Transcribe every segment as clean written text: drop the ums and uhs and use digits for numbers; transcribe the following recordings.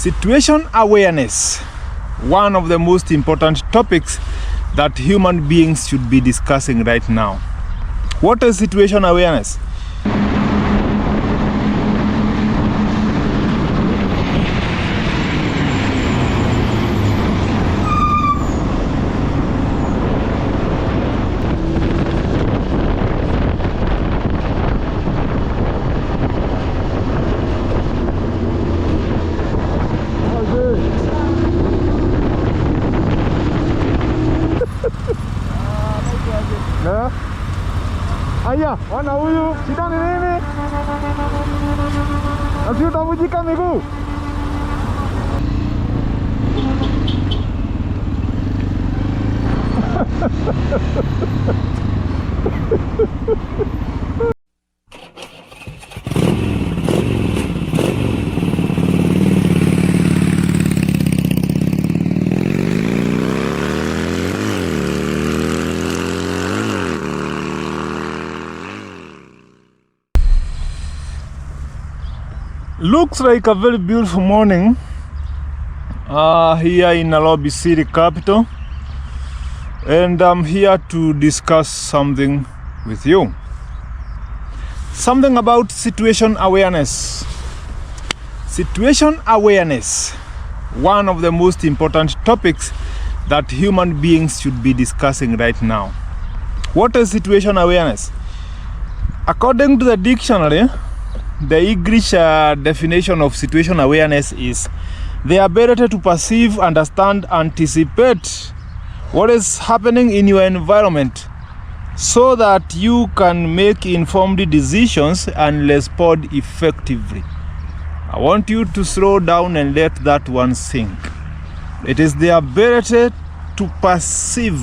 Situation awareness, one of the most important topics that human beings should be discussing right now. What is situation awareness? Aya, wana huyu, shida ni nini? Asi utavunjika miguu. Looks like a very beautiful morning here in Nairobi City capital, and I'm here to discuss something with you. Something about situation awareness. Situation awareness, one of the most important topics that human beings should be discussing right now. What is situation awareness? According to the dictionary, the English definition of situation awareness is the ability to perceive, understand, anticipate what is happening in your environment so that you can make informed decisions and respond effectively. I want you to slow down and let that one sink. It is the ability to perceive,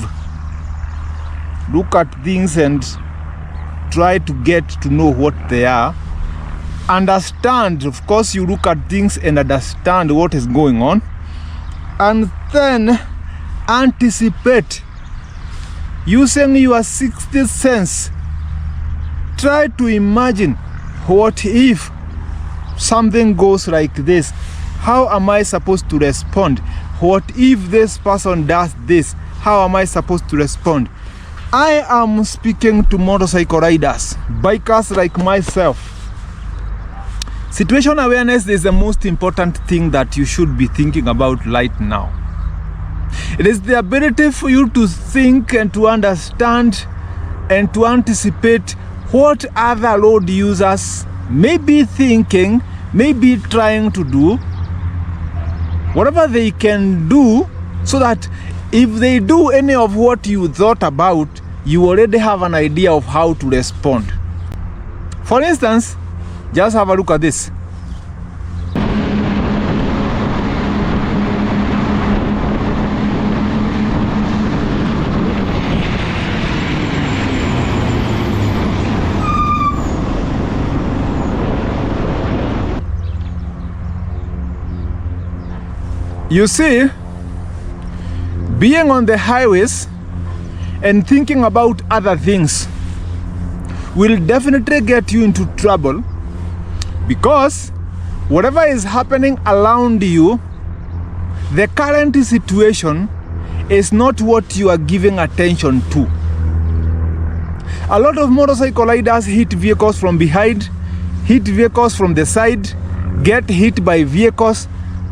look at things and try to get to know what they are. Understand, of course, you look at things and understand what is going on, and then anticipate using your sixth sense. Try to imagine, what if something goes like this? How am I supposed to respond? What if this person does this? How am I supposed to respond? I am speaking to motorcycle riders, bikers like myself. Situation awareness is the most important thing that you should be thinking about right now. It is the ability for you to think and to understand and to anticipate what other road users may be thinking, may be trying to do, whatever they can do, so that if they do any of what you thought about, you already have an idea of how to respond. For instance, just have a look at this. You see, being on the highways and thinking about other things will definitely get you into trouble, because whatever is happening around you, the current situation is not what you are giving attention to. A lot of motorcycle riders hit vehicles from behind, hit vehicles from the side, get hit by vehicles,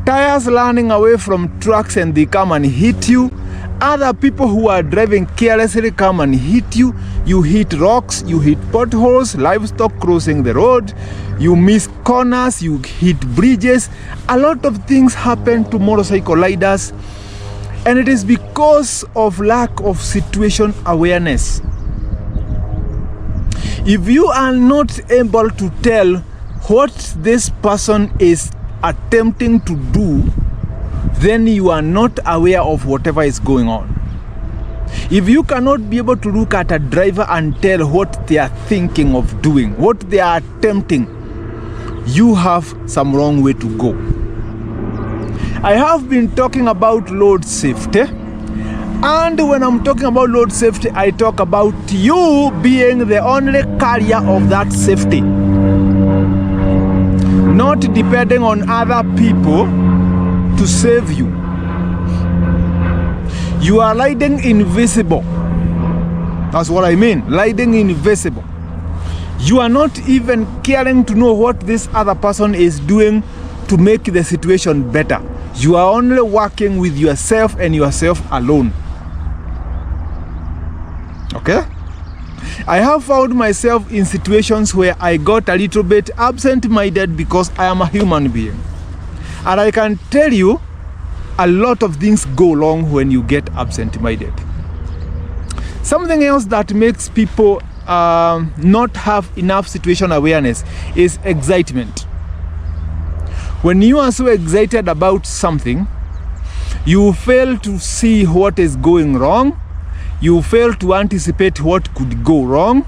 tires running away from trucks and they come and hit you. Other people who are driving carelessly come and hit you. You hit rocks, you hit potholes, livestock crossing the road, you miss corners, you hit bridges. A lot of things happen to motorcycle riders, and it is because of lack of situation awareness. If you are not able to tell what this person is attempting to do, then you are not aware of whatever is going on. If you cannot be able to look at a driver and tell what they are thinking of doing, what they are attempting, you have some wrong way to go. I have been talking about road safety, and when I'm talking about road safety, I talk about you being the only carrier of that safety, not depending on other people to save you. You are riding invisible. That's what I mean, riding invisible. You are not even caring to know what this other person is doing to make the situation better. You are only working with yourself and yourself alone. Okay? I have found myself in situations where I got a little bit absent-minded because I am a human being. And I can tell you, a lot of things go wrong when you get absent-minded. Something else that makes people not have enough situation awareness is excitement. When you are so excited about something, you fail to see what is going wrong, you fail to anticipate what could go wrong,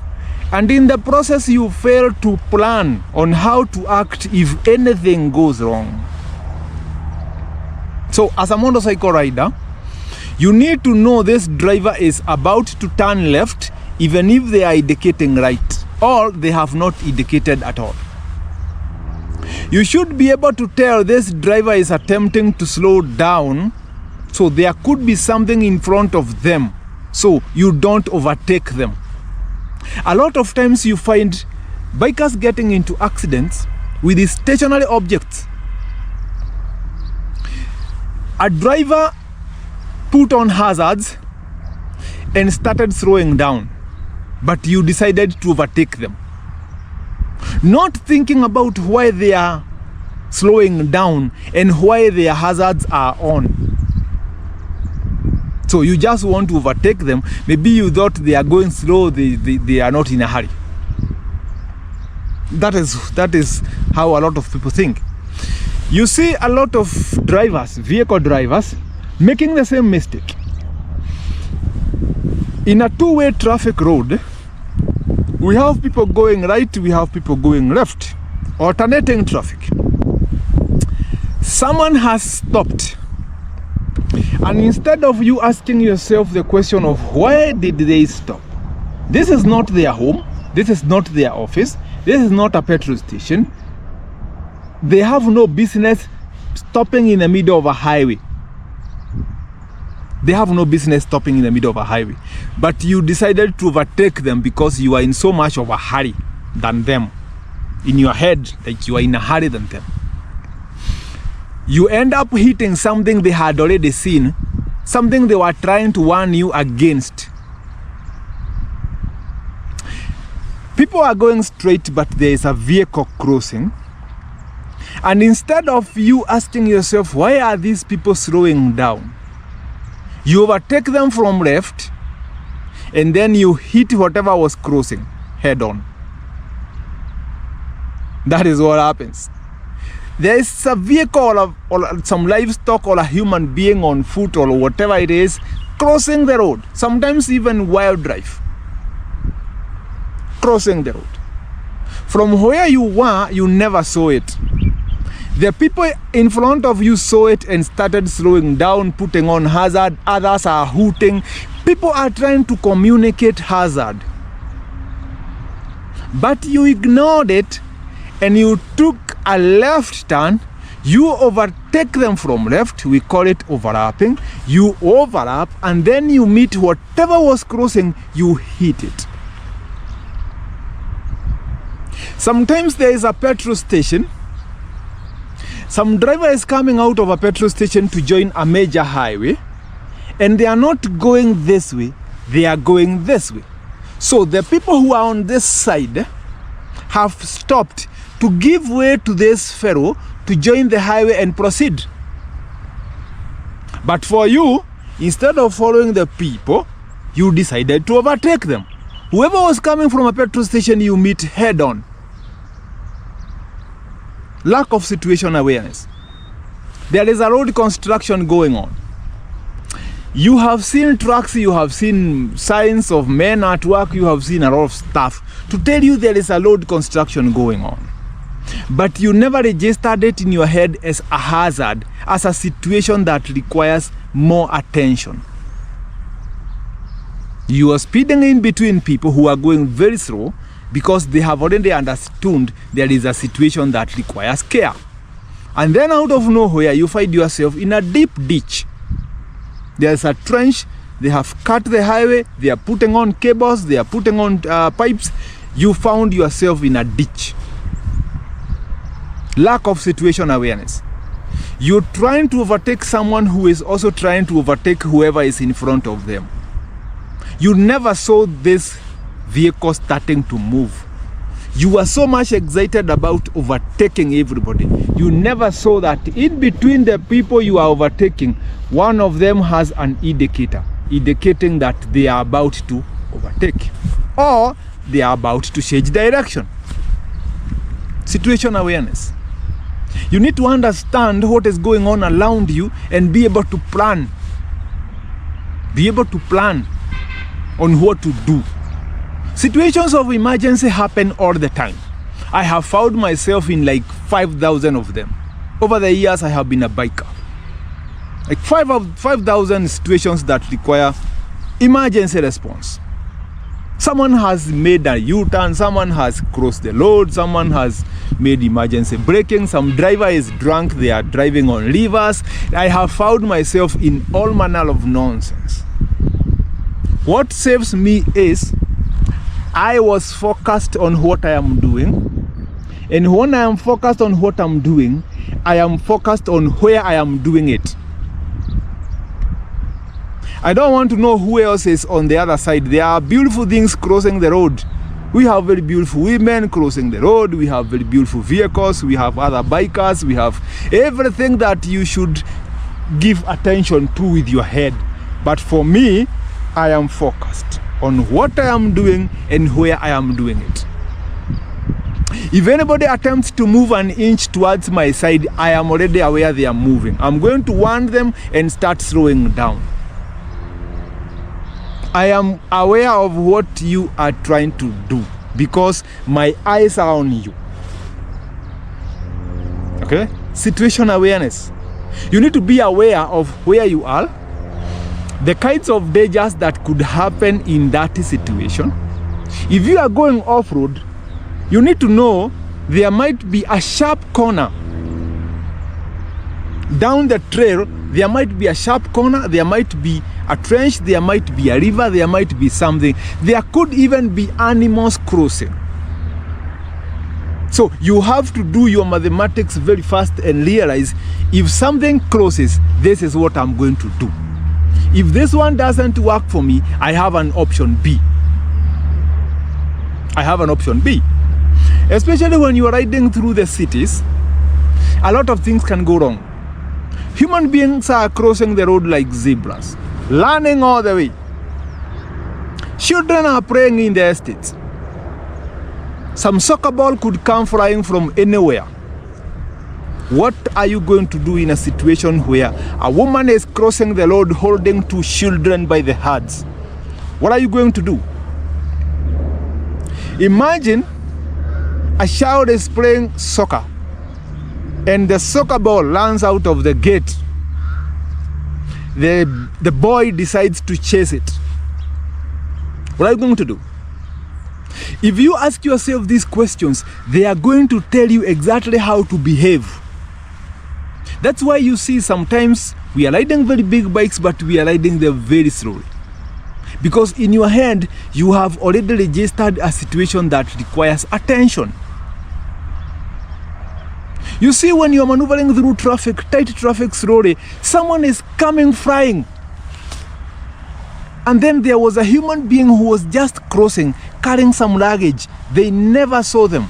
and in the process you fail to plan on how to act if anything goes wrong. So as a motorcycle rider, you need to know this driver is about to turn left even if they are indicating right, or they have not indicated at all. You should be able to tell this driver is attempting to slow down, so there could be something in front of them, so you don't overtake them. A lot of times you find bikers getting into accidents with these stationary objects. A driver put on hazards and started slowing down, but you decided to overtake them, not thinking about why they are slowing down and why their hazards are on. So you just want to overtake them. Maybe you thought they are going slow, they are not in a hurry. That is how a lot of people think. You see a lot of drivers, vehicle drivers, making the same mistake. In a two-way traffic road, we have people going right, we have people going left, alternating traffic. Someone has stopped, and instead of you asking yourself the question of why did they stop? This is not their home, this is not their office, this is not a petrol station. They have no business stopping in the middle of a highway. They have no business stopping in the middle of a highway. But you decided to overtake them because you are in so much of a hurry than them. In your head, like you are in a hurry than them. You end up hitting something they had already seen, something they were trying to warn you against. People are going straight, but there is a vehicle crossing. And instead of you asking yourself, why are these people slowing down? You overtake them from left, and then you hit whatever was crossing head on. That is what happens. There is a vehicle or some livestock or a human being on foot or whatever it is crossing the road, sometimes even wildlife crossing the road. From where you were, you never saw it. The people in front of you saw it and started slowing down, putting on hazard. Others are hooting. People are trying to communicate hazard. But you ignored it and you took a left turn. You overtake them from left. We call it overlapping. You overlap and then you meet whatever was crossing, you hit it. Sometimes there is a petrol station. Some driver is coming out of a petrol station to join a major highway, and they are not going this way, they are going this way. So the people who are on this side have stopped to give way to this fellow to join the highway and proceed. But for you, instead of following the people, you decided to overtake them. Whoever was coming from a petrol station, you meet head on. Lack of situation awareness. There is a road construction going on. You have seen trucks, you have seen signs of men at work, you have seen a lot of stuff to tell you there is a road construction going on. But you never registered it in your head as a hazard, as a situation that requires more attention. You are speeding in between people who are going very slow because they have already understood there is a situation that requires care. And then out of nowhere, you find yourself in a deep ditch. There's a trench. They have cut the highway. They are putting on cables. They are putting on pipes. You found yourself in a ditch. Lack of situation awareness. You're trying to overtake someone who is also trying to overtake whoever is in front of them. You never saw this vehicle starting to move. You were so much excited about overtaking everybody. You never saw that in between the people you are overtaking, one of them has an indicator, indicating that they are about to overtake or they are about to change direction. Situation awareness. You need to understand what is going on around you and be able to plan. Be able to plan on what to do. Situations of emergency happen all the time. I have found myself in like 5,000 of them. Over the years, I have been a biker. Like 5,000 situations that require emergency response. Someone has made a U-turn, someone has crossed the road, someone has made emergency braking, some driver is drunk, they are driving on reverse. I have found myself in all manner of nonsense. What saves me is I was focused on what I am doing, and when I am focused on what I'm doing, I am focused on where I am doing it. I don't want to know who else is on the other side. There are beautiful things crossing the road. We have very beautiful women crossing the road. We have very beautiful vehicles. We have other bikers. We have everything that you should give attention to with your head. But for me, I am focused on what I am doing and where I am doing it. If anybody attempts to move an inch towards my side, I am already aware they are moving. I'm going to warn them and start slowing down. I am aware of what you are trying to do because my eyes are on you. Okay? Situation awareness. You need to be aware of where you are, the kinds of dangers that could happen in that situation. If you are going off-road, you need to know there might be a sharp corner. Down the trail, there might be a sharp corner, there might be a trench, there might be a river, there might be something. There could even be animals crossing. So you have to do your mathematics very fast and realize if something crosses, this is what I'm going to do. If this one doesn't work for me, I have an option B. I have an option B. Especially when you are riding through the cities, a lot of things can go wrong. Human beings are crossing the road like zebras, running all the way. Children are playing in the estates. Some soccer ball could come flying from anywhere. What are you going to do in a situation where a woman is crossing the road holding two children by the hands? What are you going to do? Imagine a child is playing soccer and the soccer ball lands out of the gate. The boy decides to chase it. What are you going to do? If you ask yourself these questions, they are going to tell you exactly how to behave. That's why you see sometimes we are riding very big bikes, but we are riding them very slowly. Because in your hand, you have already registered a situation that requires attention. You see, when you are maneuvering through traffic, tight traffic slowly, someone is coming flying. And then there was a human being who was just crossing, carrying some luggage. They never saw them.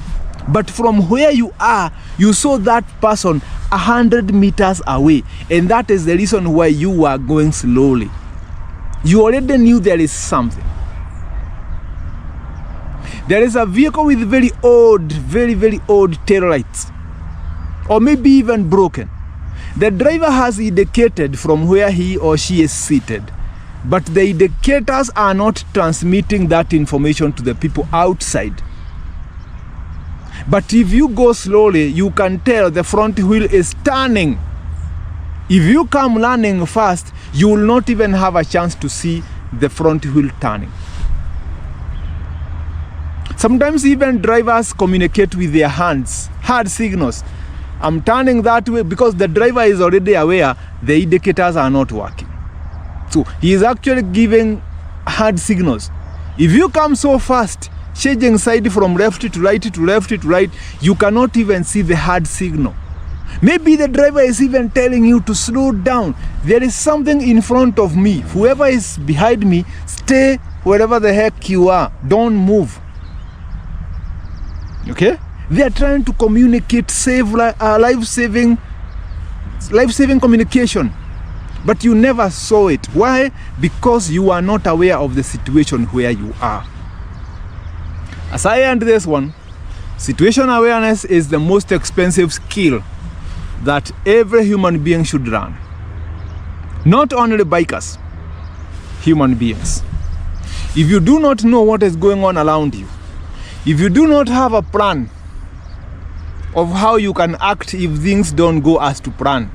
But from where you are, you saw that person 100 meters away. And that is the reason why you were going slowly. You already knew there is something. There is a vehicle with very old, very old tail lights. Or maybe even broken. The driver has indicated from where he or she is seated. But the indicators are not transmitting that information to the people outside. But if you go slowly, you can tell the front wheel is turning. If you come running fast, you will not even have a chance to see the front wheel turning. Sometimes even drivers communicate with their hands, hand signals. I'm turning that way because the driver is already aware the indicators are not working. So he is actually giving hard signals. If you come so fast, changing side from left to right to left to right, you cannot even see the hard signal. Maybe the driver is even telling you to slow down. There is something in front of me. Whoever is behind me, stay wherever the heck you are. Don't move. Okay? They are trying to communicate, life-saving communication. But you never saw it. Why? Because you are not aware of the situation where you are. As I end this one, situational awareness is the most expensive skill that every human being should learn. Not only bikers, human beings. If you do not know what is going on around you, if you do not have a plan of how you can act if things don't go as to plan,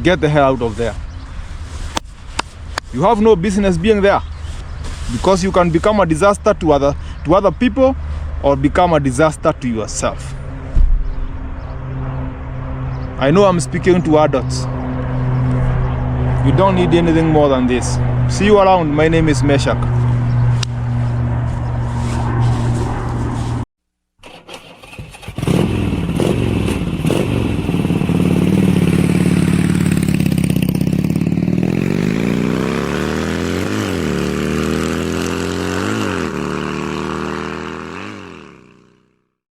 get the hell out of there. You have no business being there, because you can become a disaster to other people or become a disaster to yourself. I know I'm speaking to adults. You don't need anything more than this. See you around. My name is Meshach.